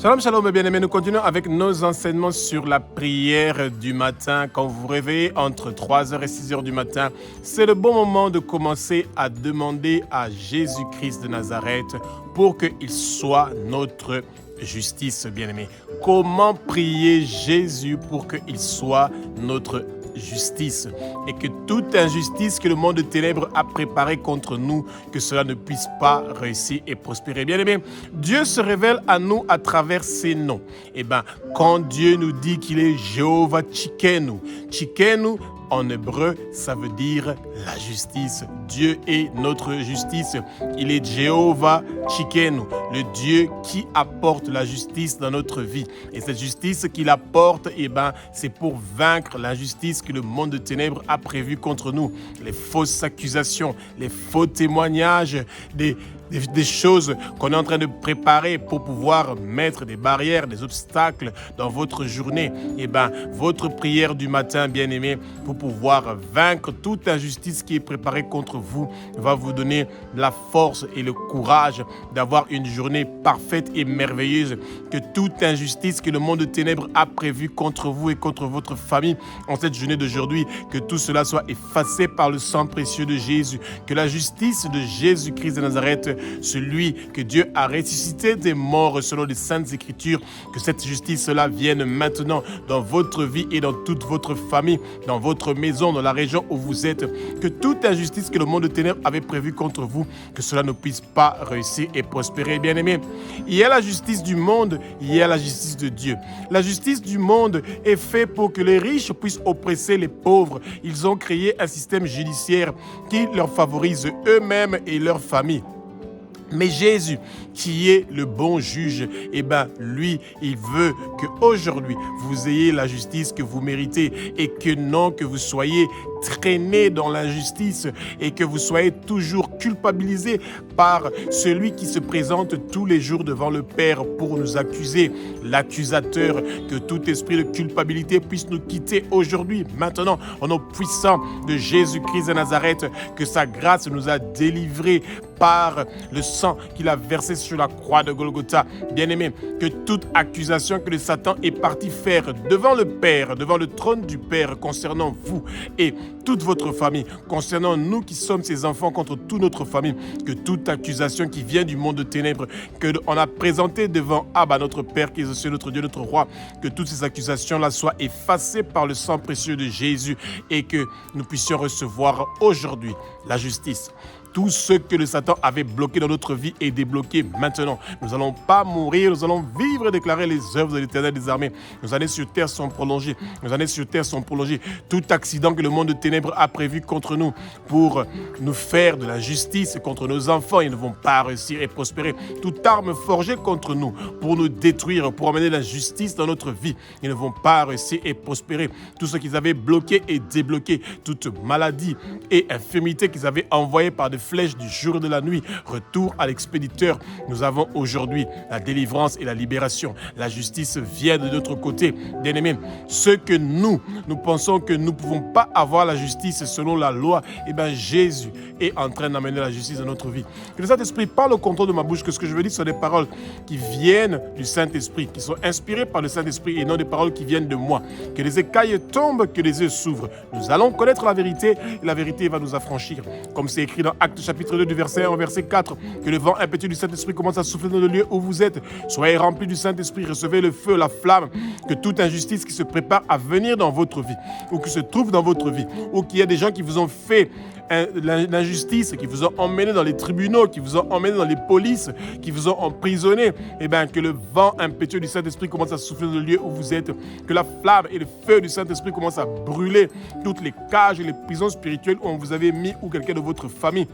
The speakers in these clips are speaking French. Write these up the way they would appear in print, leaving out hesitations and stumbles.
Shalom, shalom, mes bien-aimés. Nous continuons avec nos enseignements sur la prière du matin. Quand vous vous réveillez entre 3h et 6h du matin, c'est le bon moment de commencer à demander à Jésus-Christ de Nazareth pour qu'il soit notre justice, bien-aimés. Comment prier Jésus pour qu'il soit notre justice et que toute injustice que le monde de ténèbres a préparée contre nous, que cela ne puisse pas réussir et prospérer. Bien aimé, Dieu se révèle à nous à travers ses noms. Quand Dieu nous dit qu'il est Jéhovah Tsidkenu, Tsidkenu en hébreu, ça veut dire la justice. Dieu est notre justice. Il est Jéhovah Tsidkenu, le Dieu qui apporte la justice dans notre vie. Et cette justice qu'il apporte, c'est pour vaincre l'injustice que le monde de ténèbres a prévue contre nous. Les fausses accusations, les faux témoignages, des choses qu'on est en train de préparer pour pouvoir mettre des barrières, des obstacles dans votre journée. Votre prière du matin, bien-aimé, pour pouvoir vaincre toute injustice qui est préparée contre vous, va vous donner la force et le courage d'avoir une journée parfaite et merveilleuse. Que toute injustice que le monde de ténèbres a prévue contre vous et contre votre famille en cette journée d'aujourd'hui, que tout cela soit effacé par le sang précieux de Jésus. Que la justice de Jésus-Christ de Nazareth, celui que Dieu a ressuscité des morts selon les Saintes Écritures, que cette justice-là vienne maintenant dans votre vie et dans toute votre famille, dans votre maison, dans la région où vous êtes. Que toute injustice que le monde de ténèbres avait prévue contre vous, que cela ne puisse pas réussir et prospérer. Bien-aimés, il y a la justice du monde, il y a la justice de Dieu. La justice du monde est faite pour que les riches puissent oppresser les pauvres. Ils ont créé un système judiciaire qui leur favorise eux-mêmes et leur famille. Mais Jésus, qui est le bon juge, lui, il veut qu'aujourd'hui, vous ayez la justice que vous méritez et que non, que vous soyez traînés dans l'injustice et que vous soyez toujours culpabilisés par celui qui se présente tous les jours devant le Père pour nous accuser, l'accusateur. Que tout esprit de culpabilité puisse nous quitter aujourd'hui, maintenant, au nom puissant de Jésus-Christ de Nazareth, que sa grâce nous a délivrés par le sang qu'il a versé sur la croix de Golgotha. Bien-aimé, que toute accusation que le Satan est parti faire devant le Père, devant le trône du Père concernant vous et toute votre famille, concernant nous qui sommes ses enfants contre toute notre famille, que toute accusation qui vient du monde de ténèbres, qu'on a présenté devant Abba, notre Père qui est aussi notre Dieu, notre Roi, que toutes ces accusations-là soient effacées par le sang précieux de Jésus et que nous puissions recevoir aujourd'hui la justice. Tout ce que le Satan avait bloqué dans notre vie est débloqué maintenant. Nous n'allons pas mourir, nous allons vivre et déclarer les œuvres de l'Éternel des armées. Nos années sur terre sont prolongées. Nos années sur terre sont prolongées. Tout accident que le monde de ténèbres a prévu contre nous pour nous faire de la justice contre nos enfants, ils ne vont pas réussir et prospérer. Toute arme forgée contre nous pour nous détruire, pour amener la justice dans notre vie, ils ne vont pas réussir et prospérer. Tout ce qu'ils avaient bloqué est débloqué. Toute maladie et infirmité qu'ils avaient envoyée par des flèches du jour et de la nuit, retour à l'expéditeur. Nous avons aujourd'hui la délivrance et la libération. La justice vient de notre côté. Bien-aimés, ce que nous pensons que nous ne pouvons pas avoir la justice selon la loi, Jésus est en train d'amener la justice dans notre vie. Que le Saint-Esprit parle au contrôle de ma bouche, que ce que je veux dire sont des paroles qui viennent du Saint-Esprit, qui sont inspirées par le Saint-Esprit et non des paroles qui viennent de moi. Que les écailles tombent, que les yeux s'ouvrent. Nous allons connaître la vérité et la vérité va nous affranchir. Comme c'est écrit dans Actes chapitre 2 du verset 1 au verset 4, que le vent impétueux du Saint-Esprit commence à souffler dans le lieu où vous êtes. Soyez remplis du Saint-Esprit, recevez le feu, la flamme, que toute injustice qui se prépare à venir dans votre vie, ou qui se trouve dans votre vie, ou qu'il y a des gens qui vous ont fait l'injustice, qui vous ont emmené dans les tribunaux, qui vous ont emmené dans les polices, qui vous ont emprisonné, que le vent impétueux du Saint-Esprit commence à souffler dans le lieu où vous êtes, que la flamme et le feu du Saint-Esprit commencent à brûler toutes les cages et les prisons spirituelles où on vous avait mis ou quelqu'un de votre famille.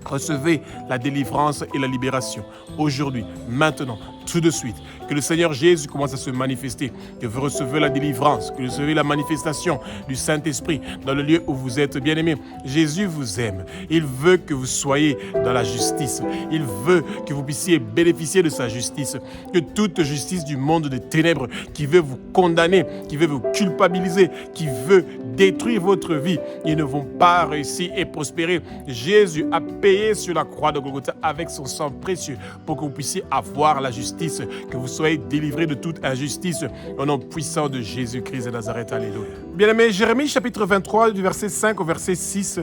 Recevez la délivrance et la libération aujourd'hui, maintenant, tout de suite. Que le Seigneur Jésus commence à se manifester, que vous recevez la délivrance, que vous recevez la manifestation du Saint-Esprit dans le lieu où vous êtes. Bien-aimés, Jésus vous aime. Il veut que vous soyez dans la justice. Il veut que vous puissiez bénéficier de sa justice. Que toute justice du monde des ténèbres qui veut vous condamner, qui veut vous culpabiliser, qui veut détruire votre vie, ils ne vont pas réussir et prospérer. Jésus a payé sur la croix de Golgotha avec son sang précieux pour que vous puissiez avoir la justice, que vous soyez délivrés de toute injustice au nom puissant de Jésus-Christ de Nazareth. Alléluia. Bien-aimé, Jérémie chapitre 23 du verset 5 au verset 6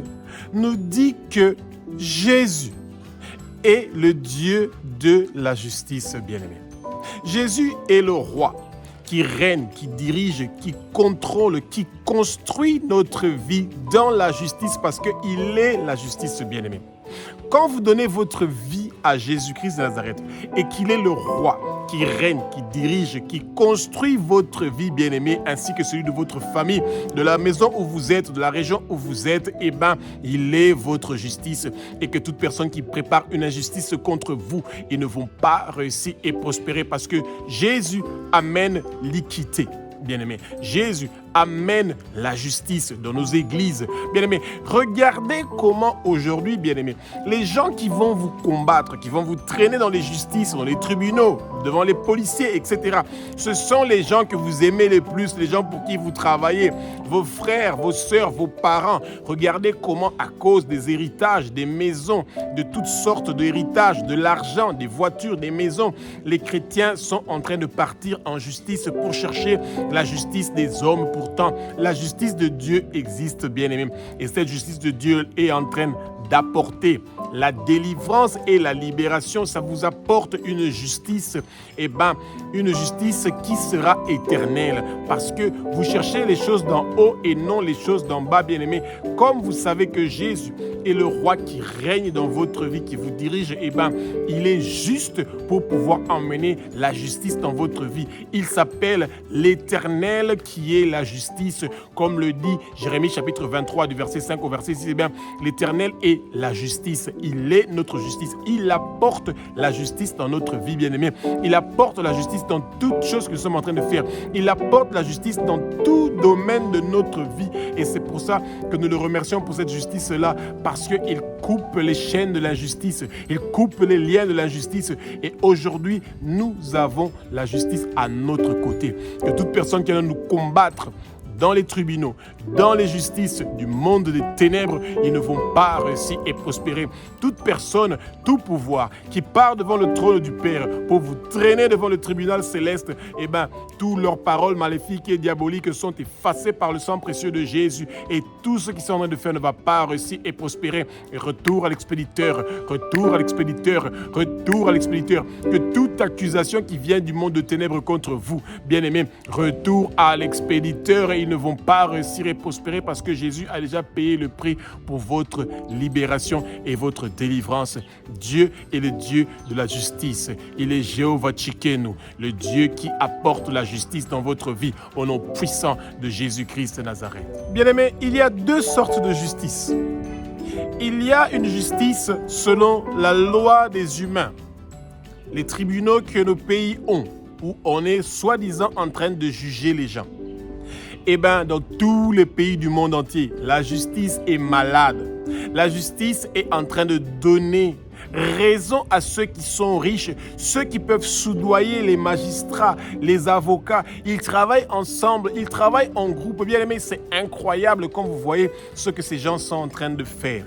nous dit que Jésus est le Dieu de la justice, bien-aimé. Jésus est le roi qui règne, qui dirige, qui contrôle, qui construit notre vie dans la justice parce qu'il est la justice, bien-aimé. Quand vous donnez votre vie à Jésus-Christ de Nazareth et qu'il est le roi qui règne, qui dirige, qui construit votre vie, bien-aimée, ainsi que celui de votre famille, de la maison où vous êtes, de la région où vous êtes, eh bien, il est votre justice. Et que toute personne qui prépare une injustice contre vous, ils ne vont pas réussir et prospérer parce que Jésus amène l'équité. Bien-aimé, Jésus amène la justice dans nos églises. Bien-aimé, regardez comment aujourd'hui, bien-aimé, les gens qui vont vous combattre, qui vont vous traîner dans les justices, dans les tribunaux, devant les policiers, etc. Ce sont les gens que vous aimez le plus, les gens pour qui vous travaillez, vos frères, vos sœurs, vos parents. Regardez comment, à cause des héritages, des maisons, de toutes sortes d'héritages, de l'argent, des voitures, des maisons, les chrétiens sont en train de partir en justice pour chercher la justice des hommes. Pourtant, la justice de Dieu existe, bien-aimé. Et cette justice de Dieu est en train d'apporter la délivrance et la libération. Ça vous apporte une justice, une justice qui sera éternelle. Parce que vous cherchez les choses d'en haut et non les choses d'en bas, bien-aimé. Comme vous savez que Jésus est le roi qui règne dans votre vie, qui vous dirige, il est juste pour pouvoir emmener la justice dans votre vie. Il s'appelle l'Éternel qui est la justice, comme le dit Jérémie chapitre 23 du verset 5 au verset 6. L'Éternel est la justice. Il est notre justice. Il apporte la justice dans notre vie, bien-aimé. Il apporte la justice dans toutes choses que nous sommes en train de faire. Il apporte la justice dans tout domaine de notre vie. Et c'est pour ça que nous le remercions pour cette justice-là, parce qu'il coupe les chaînes de l'injustice. Il coupe les liens de l'injustice. Et aujourd'hui, nous avons la justice à notre côté. Que toute personne qui vient nous combattre dans les tribunaux, dans les justices du monde des ténèbres, ils ne vont pas réussir et prospérer. Toute personne, tout pouvoir qui part devant le trône du Père pour vous traîner devant le tribunal céleste, toutes leurs paroles maléfiques et diaboliques sont effacées par le sang précieux de Jésus. Et tout ce qu'ils sont en train de faire ne va pas réussir et prospérer. Et retour à l'expéditeur, retour à l'expéditeur, retour à l'expéditeur. Que toute accusation qui vient du monde de ténèbres contre vous, bien-aimés, retour à l'expéditeur. Et ils ne vont pas réussir et prospérer parce que Jésus a déjà payé le prix pour votre libération et votre délivrance. Dieu est le Dieu de la justice. Il est Jéhovah Tsidkenu, le Dieu qui apporte la justice dans votre vie au nom puissant de Jésus-Christ de Nazareth. Bien-aimés, il y a deux sortes de justice. Il y a une justice selon la loi des humains, les tribunaux que nos pays ont, où on est soi-disant en train de juger les gens. Dans tous les pays du monde entier, la justice est malade. La justice est en train de donner raison à ceux qui sont riches, ceux qui peuvent soudoyer les magistrats, les avocats. Ils travaillent ensemble, ils travaillent en groupe. Bien aimé, c'est incroyable quand vous voyez ce que ces gens sont en train de faire.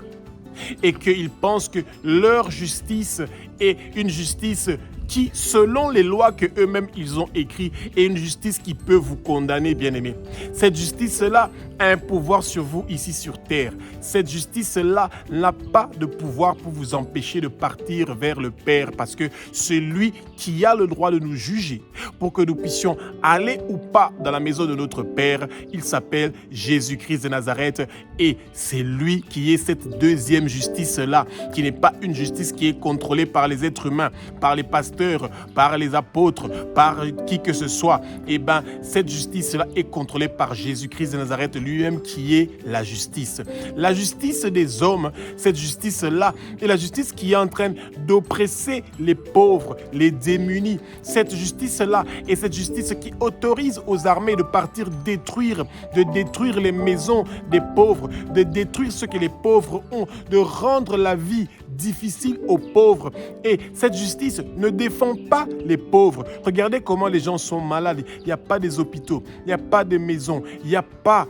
Et qu'ils pensent que leur justice est une justice qui, selon les lois que eux-mêmes ils ont écrites, est une justice qui peut vous condamner, bien-aimés. Cette justice-là a un pouvoir sur vous ici sur terre. Cette justice-là n'a pas de pouvoir pour vous empêcher de partir vers le Père, parce que c'est lui qui a le droit de nous juger pour que nous puissions aller ou pas dans la maison de notre Père. Il s'appelle Jésus-Christ de Nazareth et c'est lui qui est cette deuxième justice-là, qui n'est pas une justice qui est contrôlée par les êtres humains, par les pasteurs, par les apôtres, par qui que ce soit. Cette justice-là est contrôlée par Jésus-Christ de Nazareth lui-même qui est la justice. La justice des hommes, cette justice-là est la justice qui est en train d'oppresser les pauvres, les démunis. Cette justice-là est cette justice qui autorise aux armées de partir détruire les maisons des pauvres, de détruire ce que les pauvres ont, de rendre la vie difficile aux pauvres. Et cette justice ne défend pas les pauvres. Regardez comment les gens sont malades. Il n'y a pas des hôpitaux, il n'y a pas de maisons, il n'y a pas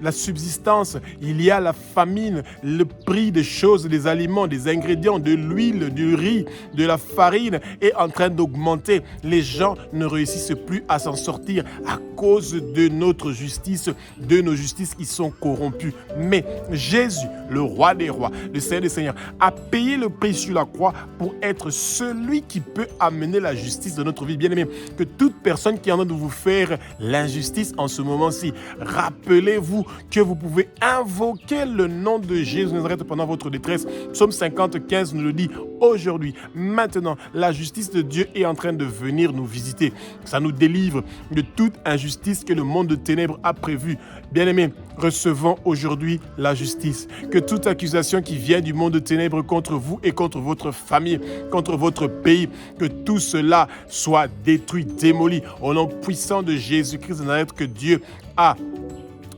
la subsistance, il y a la famine, le prix des choses, des aliments, des ingrédients, de l'huile, du riz, de la farine est en train d'augmenter. Les gens ne réussissent plus à s'en sortir à cause de notre justice, de nos justices qui sont corrompues. Mais Jésus, le roi des rois, le Seigneur des seigneurs, a payé le prix sur la croix pour être celui qui peut amener la justice dans notre vie. Bien-aimés, que toute personne qui est en train de vous faire l'injustice en ce moment-ci, rappelez-vous que vous pouvez invoquer le nom de Jésus de Nazareth pendant votre détresse. Psaume 50, 15 nous le dit. Aujourd'hui, maintenant, la justice de Dieu est en train de venir nous visiter. Ça nous délivre de toute injustice que le monde de ténèbres a prévue. Bien-aimés, recevons aujourd'hui la justice. Que toute accusation qui vient du monde de ténèbres contre vous et contre votre famille, contre votre pays, que tout cela soit détruit, démoli. Au nom puissant de Jésus-Christ de Nazareth, que Dieu a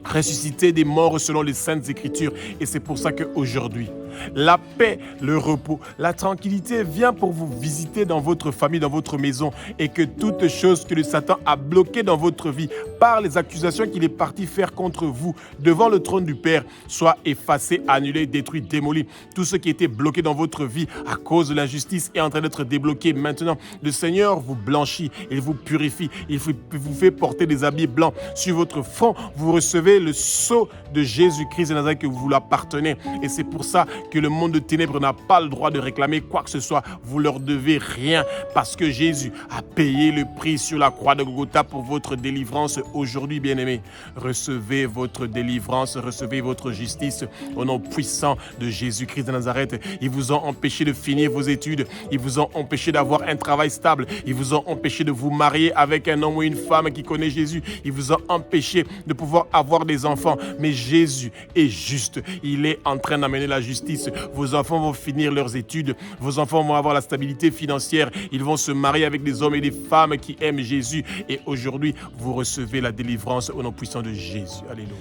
ressuscité des morts selon les Saintes Écritures. Et c'est pour ça qu'aujourd'hui, la paix, le repos, la tranquillité vient pour vous visiter dans votre famille, dans votre maison, et que toute chose que le Satan a bloquée dans votre vie par les accusations qu'il est parti faire contre vous devant le trône du Père soit effacée, annulée, détruite, démolie. Tout ce qui était bloqué dans votre vie à cause de l'injustice est en train d'être débloqué maintenant. Le Seigneur vous blanchit, il vous purifie, il vous fait porter des habits blancs. Sur votre front, vous recevez le sceau de Jésus-Christ de Nazareth que vous l'appartenez. Et c'est pour ça que le monde de ténèbres n'a pas le droit de réclamer quoi que ce soit. Vous leur devez rien parce que Jésus a payé le prix sur la croix de Golgotha pour votre délivrance. Aujourd'hui, bien-aimés, recevez votre délivrance, recevez votre justice au nom puissant de Jésus-Christ de Nazareth. Ils vous ont empêché de finir vos études, ils vous ont empêché d'avoir un travail stable, ils vous ont empêché de vous marier avec un homme ou une femme qui connaît Jésus, ils vous ont empêché de pouvoir avoir des enfants. Mais Jésus est juste, il est en train d'amener la justice. Vos enfants vont finir leurs études, vos enfants vont avoir la stabilité financière, ils vont se marier avec des hommes et des femmes qui aiment Jésus. Et aujourd'hui, vous recevez la délivrance au nom puissant de Jésus. Alléluia.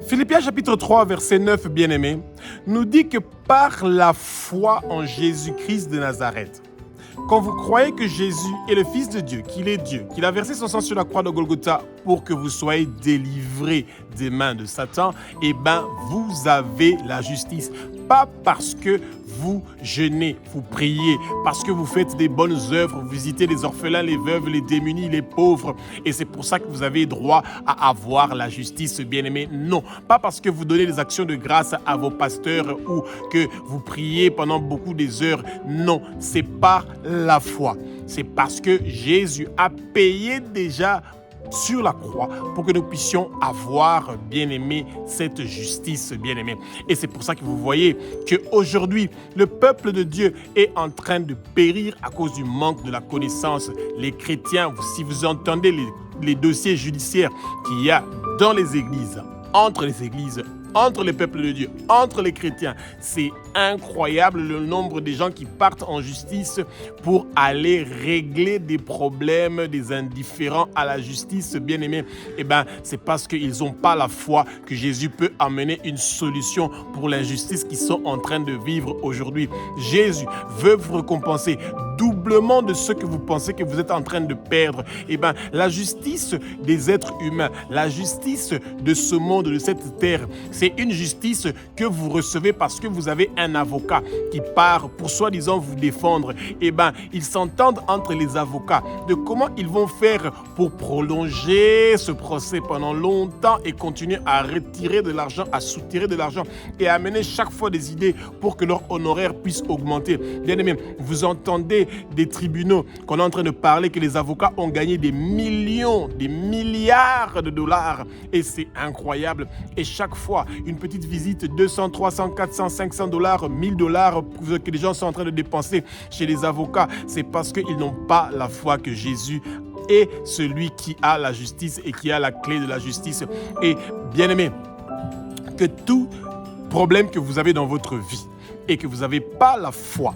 Philippiens chapitre 3, verset 9, bien-aimés, nous dit que par la foi en Jésus-Christ de Nazareth, quand vous croyez que Jésus est le Fils de Dieu, qu'il est Dieu, qu'il a versé son sang sur la croix de Golgotha pour que vous soyez délivrés des mains de Satan, eh bien, vous avez la justice. Pas parce que vous jeûnez, vous priez, parce que vous faites des bonnes œuvres, vous visitez les orphelins, les veuves, les démunis, les pauvres. Et c'est pour ça que vous avez droit à avoir la justice, bien-aimés. Non, pas parce que vous donnez des actions de grâce à vos pasteurs ou que vous priez pendant beaucoup des heures. Non, c'est par la foi. C'est parce que Jésus a payé déjà sur la croix pour que nous puissions avoir, bien-aimé, cette justice, bien-aimé. Et c'est pour ça que vous voyez qu'aujourd'hui, le peuple de Dieu est en train de périr à cause du manque de la connaissance. Les chrétiens, si vous entendez les dossiers judiciaires qu'il y a dans les églises, entre les peuples de Dieu, entre les chrétiens, c'est incroyable le nombre de gens qui partent en justice pour aller régler des problèmes des indifférents à la justice, bien-aimés. Eh bien, c'est parce qu'ils n'ont pas la foi que Jésus peut amener une solution pour l'injustice qu'ils sont en train de vivre aujourd'hui. Jésus veut vous récompenser doublement de ce que vous pensez que vous êtes en train de perdre. Eh bien, la justice des êtres humains, la justice de ce monde, de cette terre, c'est une justice que vous recevez parce que vous avez un avocat qui part pour soi-disant vous défendre. Eh bien, ils s'entendent entre les avocats de comment ils vont faire pour prolonger ce procès pendant longtemps et continuer à retirer de l'argent, à soutirer de l'argent et à amener chaque fois des idées pour que leur honoraire puisse augmenter. Bien aimé, vous entendez des tribunaux qu'on est en train de parler que les avocats ont gagné des millions, des milliards de dollars et c'est incroyable. Et chaque fois, une petite visite, 200, 300, 400, 500 dollars, 1000 dollars que les gens sont en train de dépenser chez les avocats, c'est parce qu'ils n'ont pas la foi que Jésus est celui qui a la justice et qui a la clé de la justice. Et bien aimé, que tout problème que vous avez dans votre vie et que vous n'avez pas la foi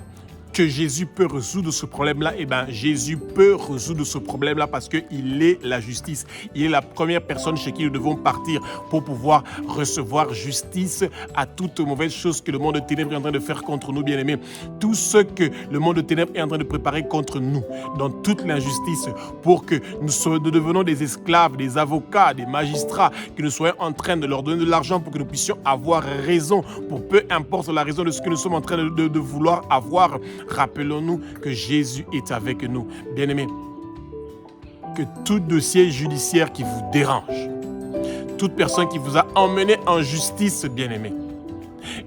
que Jésus peut résoudre ce problème-là, eh bien, Jésus peut résoudre ce problème-là parce qu'il est la justice. Il est la première personne chez qui nous devons partir pour pouvoir recevoir justice à toute mauvaise chose que le monde de ténèbres est en train de faire contre nous, bien-aimés. Tout ce que le monde de ténèbres est en train de préparer contre nous, dans toute l'injustice, pour que nous devenons des esclaves, des avocats, des magistrats, que nous soyons en train de leur donner de l'argent pour que nous puissions avoir raison, pour peu importe la raison de ce que nous sommes en train de vouloir avoir. Rappelons-nous que Jésus est avec nous. Bien-aimés, que tout dossier judiciaire qui vous dérange, toute personne qui vous a emmené en justice, bien-aimés,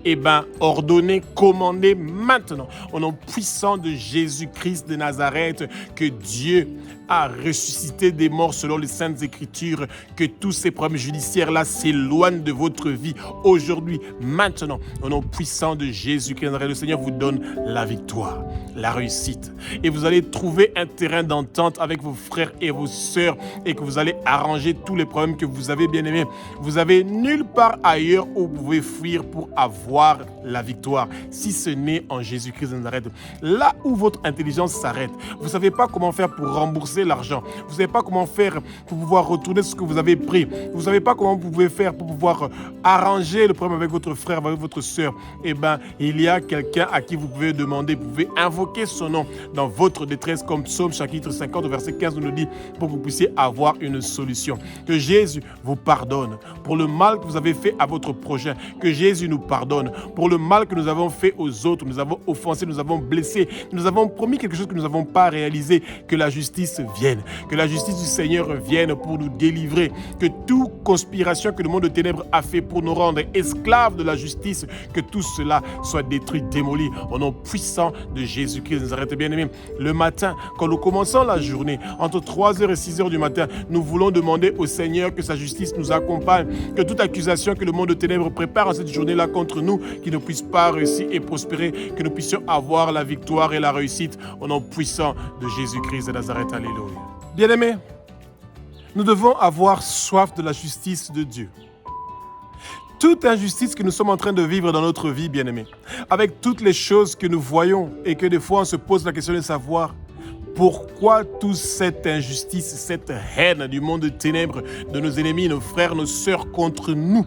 eh bien, ordonnez, commandez maintenant, au nom puissant de Jésus-Christ de Nazareth, que Dieu a ressuscité des morts selon les Saintes Écritures, que tous ces problèmes judiciaires-là s'éloignent de votre vie aujourd'hui, maintenant, au nom puissant de Jésus-Christ de Nazareth. Le Seigneur vous donne la victoire, la réussite. Et vous allez trouver un terrain d'entente avec vos frères et vos sœurs et que vous allez arranger tous les problèmes que vous avez, bien aimés. Vous avez nulle part ailleurs où vous pouvez fuir pour avoir la victoire, si ce n'est en Jésus-Christ de Nazareth. Là où votre intelligence s'arrête, vous ne savez pas comment faire pour rembourser l'argent. Vous ne savez pas comment faire pour pouvoir retourner ce que vous avez pris. Vous ne savez pas comment vous pouvez faire pour pouvoir arranger le problème avec votre frère, avec votre sœur. Eh bien, il y a quelqu'un à qui vous pouvez demander, vous pouvez invoquer son nom dans votre détresse, comme Psaume chapitre 50, verset 15 nous le dit, pour que vous puissiez avoir une solution. Que Jésus vous pardonne pour le mal que vous avez fait à votre prochain. Que Jésus nous pardonne pour le mal que nous avons fait aux autres. Nous avons offensé, nous avons blessé, nous avons promis quelque chose que nous n'avons pas réalisé. Que la justice vienne, que la justice du Seigneur vienne pour nous délivrer, que toute conspiration que le monde de ténèbres a fait pour nous rendre esclaves de la justice, que tout cela soit détruit, démoli, au nom puissant de Jésus-Christ. Nous arrêtons, bien aimés. Le matin, quand nous commençons la journée, entre 3h et 6h du matin, nous voulons demander au Seigneur que sa justice nous accompagne, que toute accusation que le monde de ténèbres prépare en cette journée-là contre nous, qu'il ne puisse pas réussir et prospérer, que nous puissions avoir la victoire et la réussite, au nom puissant de Jésus-Christ de Nazareth. Alléluia. Bien-aimés, nous devons avoir soif de la justice de Dieu. Toute injustice que nous sommes en train de vivre dans notre vie, bien-aimés, avec toutes les choses que nous voyons et que des fois on se pose la question de savoir pourquoi toute cette injustice, cette haine du monde de ténèbres, de nos ennemis, nos frères, nos sœurs contre nous.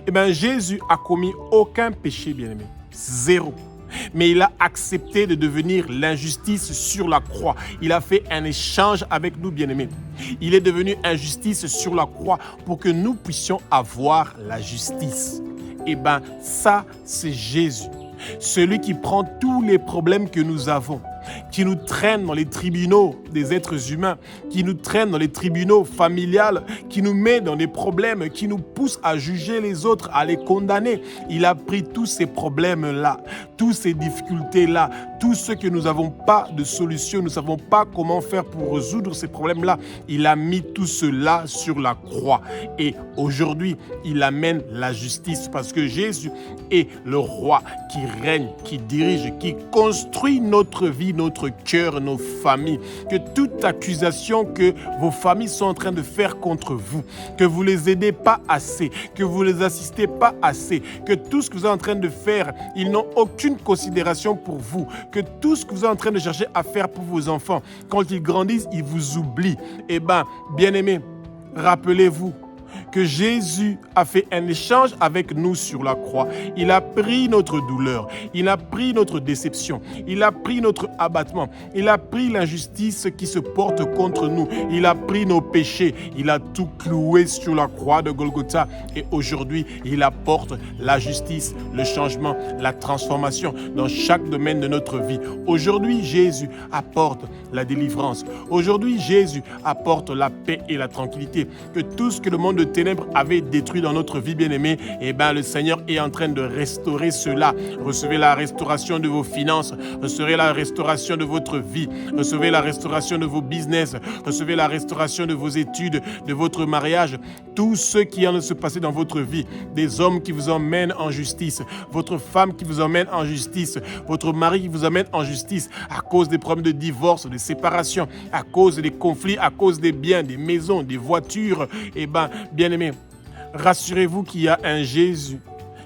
Eh bien, Jésus a commis aucun péché, bien-aimés. Zéro. Mais il a accepté de devenir l'injustice sur la croix. Il a fait un échange avec nous, bien-aimés. Il est devenu injustice sur la croix pour que nous puissions avoir la justice. Eh bien, ça, c'est Jésus. Celui qui prend tous les problèmes que nous avons, qui nous traîne dans les tribunaux des êtres humains, qui nous traîne dans les tribunaux familiales, qui nous met dans des problèmes, qui nous pousse à juger les autres, à les condamner. Il a pris tous ces problèmes-là, toutes ces difficultés-là, tout ce que nous n'avons pas de solution, nous ne savons pas comment faire pour résoudre ces problèmes-là. Il a mis tout cela sur la croix. Et aujourd'hui, il amène la justice parce que Jésus est le roi qui règne, qui dirige, qui construit notre vie, notre cœur, nos familles. Que toute accusation que vos familles sont en train de faire contre vous, que vous les aidez pas assez, que vous les assistez pas assez, que tout ce que vous êtes en train de faire, ils n'ont aucune considération pour vous, que tout ce que vous êtes en train de chercher à faire pour vos enfants, quand ils grandissent, ils vous oublient. Eh bien, bien-aimés, rappelez-vous que Jésus a fait un échange avec nous sur la croix. Il a pris notre douleur, il a pris notre déception, il a pris notre abattement, il a pris l'injustice qui se porte contre nous, il a pris nos péchés, il a tout cloué sur la croix de Golgotha et aujourd'hui, il apporte la justice, le changement, la transformation dans chaque domaine de notre vie. Aujourd'hui, Jésus apporte la délivrance. Aujourd'hui, Jésus apporte la paix et la tranquillité. Que tout ce que le monde de ténèbres avait détruit dans notre vie, bien-aimée, eh bien, le Seigneur est en train de restaurer cela. Recevez la restauration de vos finances, recevez la restauration de votre vie, recevez la restauration de vos business, recevez la restauration de vos études, de votre mariage, tout ce qui est en train de se passer dans votre vie, des hommes qui vous emmènent en justice, votre femme qui vous emmène en justice, votre mari qui vous emmène en justice à cause des problèmes de divorce, de séparation, à cause des conflits, à cause des biens, des maisons, des voitures, eh bien, bien-aimés, rassurez-vous qu'il y a un Jésus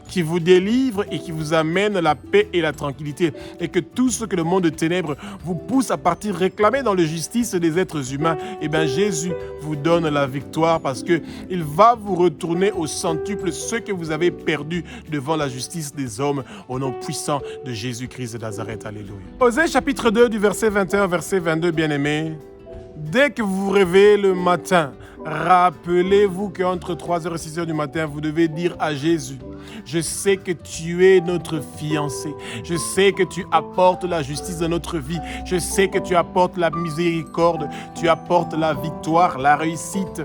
qui vous délivre et qui vous amène la paix et la tranquillité. Et que tout ce que le monde de ténèbres vous pousse à partir réclamer dans la justice des êtres humains, eh bien Jésus vous donne la victoire parce qu'il va vous retourner au centuple ce que vous avez perdu devant la justice des hommes au nom puissant de Jésus-Christ de Nazareth. Alléluia. Osée chapitre 2 du verset 21 verset 22, bien-aimés. Dès que vous vous réveillez le matin, rappelez-vous qu'entre 3h et 6h du matin, vous devez dire à Jésus, je sais que tu es notre fiancé. Je sais que tu apportes la justice dans notre vie. Je sais que tu apportes la miséricorde. Tu apportes la victoire, la réussite.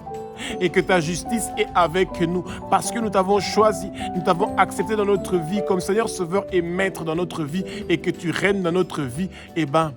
Et que ta justice est avec nous parce que nous t'avons choisi, nous t'avons accepté dans notre vie comme Seigneur, Sauveur et Maître dans notre vie et que tu règnes dans notre vie. Eh bien,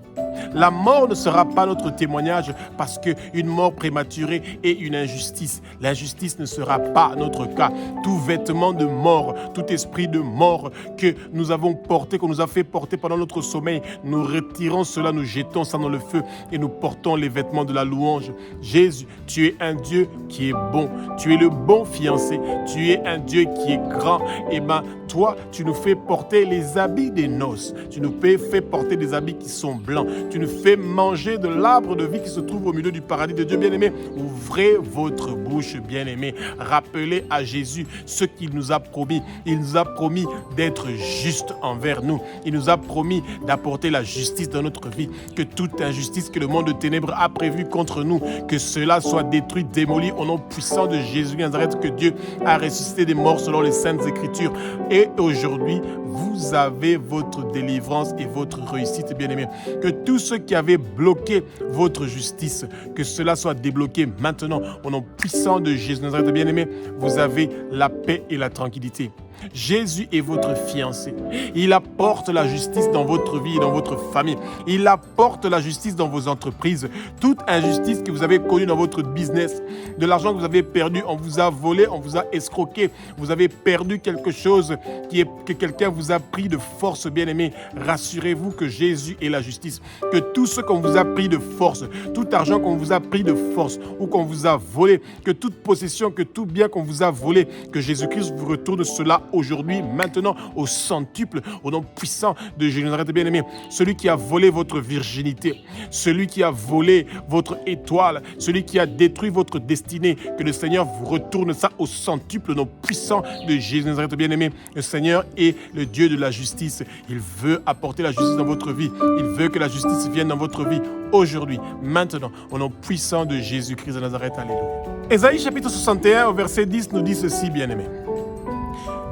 la mort ne sera pas notre témoignage parce qu'une mort prématurée est une injustice. L'injustice ne sera pas notre cas. Tout vêtement de mort, tout esprit de mort que nous avons porté, qu'on nous a fait porter pendant notre sommeil, nous retirons cela, nous jetons ça dans le feu et nous portons les vêtements de la louange. Jésus, tu es un Dieu qui est bon. Tu es le bon fiancé. Tu es un Dieu qui est grand. Et bien, toi, tu nous fais porter les habits des noces. Tu nous fais porter des habits qui sont blancs. Tu nous fais manger de l'arbre de vie qui se trouve au milieu du paradis de Dieu. Bien-aimé, ouvrez votre bouche, bien-aimé. Rappelez à Jésus ce qu'il nous a promis. Il nous a promis d'être juste envers nous. Il nous a promis d'apporter la justice dans notre vie. Que toute injustice que le monde de ténèbres a prévue contre nous, que cela soit détruit, démoli au nom puissant de Jésus Nazareth, que Dieu a ressuscité des morts selon les Saintes Écritures. Et aujourd'hui, vous avez votre délivrance et votre réussite, bien-aimé. Que tous ceux qui avaient bloqué votre justice, que cela soit débloqué maintenant au nom puissant de Jésus Nazareth, bien-aimé. Vous avez la paix et la tranquillité. Jésus est votre fiancé. Il apporte la justice dans votre vie et dans votre famille. Il apporte la justice dans vos entreprises. Toute injustice que vous avez connue dans votre business, de l'argent que vous avez perdu, on vous a volé, on vous a escroqué, vous avez perdu quelque chose que quelqu'un vous a pris de force, bien-aimé. Rassurez-vous que Jésus est la justice. Que tout ce qu'on vous a pris de force, tout argent qu'on vous a pris de force ou qu'on vous a volé, que toute possession, que tout bien qu'on vous a volé, que Jésus-Christ vous retourne cela aujourd'hui, maintenant, au centuple, au nom puissant de Jésus Nazareth, bien-aimé. Celui qui a volé votre virginité, celui qui a volé votre étoile, celui qui a détruit votre destinée, que le Seigneur vous retourne ça au centuple, au nom puissant de Jésus Nazareth, bien-aimé. Le Seigneur est le Dieu de la justice. Il veut apporter la justice dans votre vie. Il veut que la justice vienne dans votre vie aujourd'hui, maintenant, au nom puissant de Jésus-Christ de Nazareth. Alléluia. Ésaïe chapitre 61, au verset 10, nous dit ceci, bien-aimé.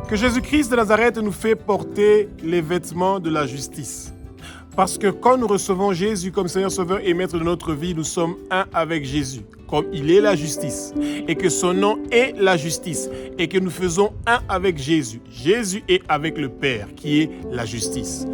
Que Jésus-Christ de Nazareth nous fait porter les vêtements de la justice. Parce que quand nous recevons Jésus comme Seigneur, Sauveur et Maître de notre vie, nous sommes un avec Jésus, comme il est la justice, et que son nom est la justice, et que nous faisons un avec Jésus. Jésus est avec le Père, qui est la justice.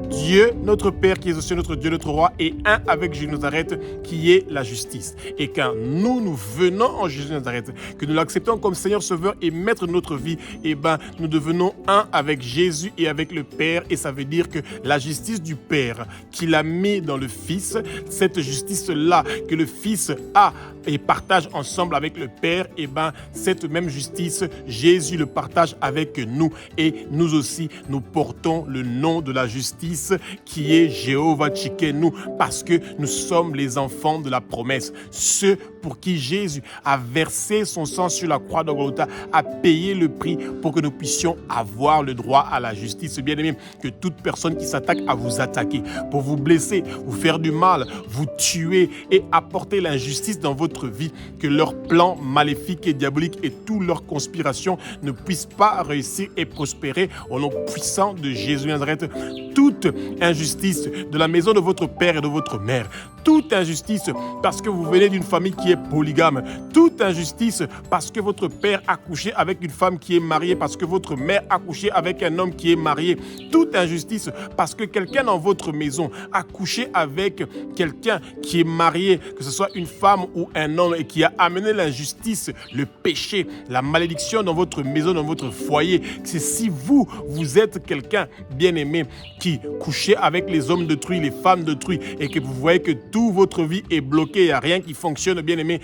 Dieu, notre Père qui est aussi notre Dieu, notre Roi, est un avec Jésus de Nazareth qui est la justice. Et quand nous venons en Jésus de Nazareth, que nous l'acceptons comme Seigneur, Sauveur et Maître de notre vie, eh ben, nous devenons un avec Jésus et avec le Père. Et ça veut dire que la justice du Père qu'il a mis dans le Fils, cette justice-là que le Fils a et partage ensemble avec le Père, eh ben, cette même justice, Jésus le partage avec nous. Et nous aussi, nous portons le nom de la justice qui est Jéhovah Tchikenu, parce que nous sommes les enfants de la promesse. Ceux pour qui Jésus a versé son sang sur la croix de Golgotha, a payé le prix pour que nous puissions avoir le droit à la justice. Bien-aimé, que toute personne qui s'attaque à vous attaquer, pour vous blesser, vous faire du mal, vous tuer et apporter l'injustice dans votre vie, que leurs plans maléfiques et diaboliques et toutes leurs conspirations ne puissent pas réussir et prospérer au nom puissant de Jésus Nazareth. Toute injustice de la maison de votre père et de votre mère, toute injustice parce que vous venez d'une famille qui est polygame, toute injustice parce que votre père a couché avec une femme qui est mariée, parce que votre mère a couché avec un homme qui est marié, toute injustice parce que quelqu'un dans votre maison a couché avec quelqu'un qui est marié, que ce soit une femme ou un homme, et qui a amené l'injustice, le péché, la malédiction dans votre maison, dans votre foyer. C'est si vous êtes quelqu'un bien-aimé qui couchez avec les hommes d'autrui, les femmes d'autrui, et que vous voyez que toute votre vie est bloquée, il n'y a rien qui fonctionne, bien aimé. bien-aimés,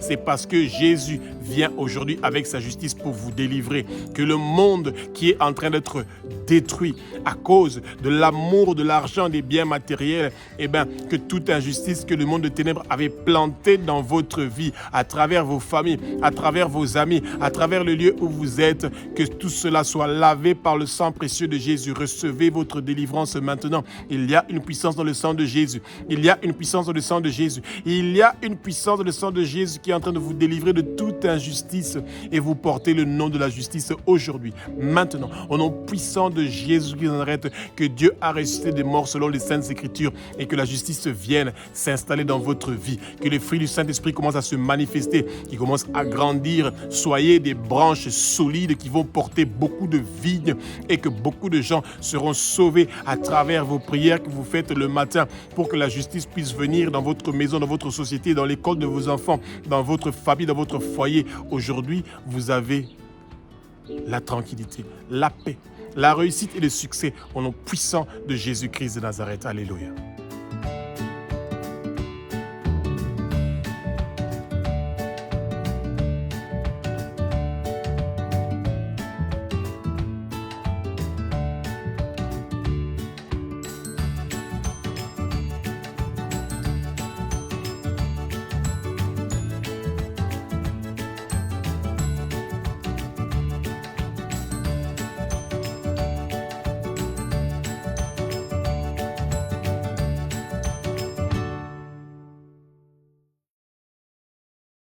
c'est parce que Jésus vient aujourd'hui avec sa justice pour vous délivrer. Que le monde qui est en train d'être détruit à cause de l'amour de l'argent, des biens matériels, que toute injustice que le monde de ténèbres avait plantée dans votre vie, à travers vos familles, à travers vos amis, à travers le lieu où vous êtes, que tout cela soit lavé par le sang précieux de Jésus. Recevez votre délivrance maintenant. Il y a une puissance dans le sang de Jésus. Il y a une puissance dans le sang de Jésus. Il y a une puissance dans le sang de Jésus qui est en train de vous délivrer de toute injustice et vous portez le nom de la justice aujourd'hui, maintenant, au nom puissant de Jésus qui Nazareth, que Dieu a ressuscité des morts selon les Saintes Écritures et que la justice vienne s'installer dans votre vie, que les fruits du Saint-Esprit commencent à se manifester, qui commencent à grandir. Soyez des branches solides qui vont porter beaucoup de vignes et que beaucoup de gens seront sauvés à travers vos prières que vous faites le matin pour que la justice puisse venir dans votre maison, dans votre société, dans l'école de vos enfants, dans votre famille, dans votre foyer. Aujourd'hui, vous avez la tranquillité, la paix, la réussite et le succès au nom puissant de Jésus-Christ de Nazareth. Alléluia.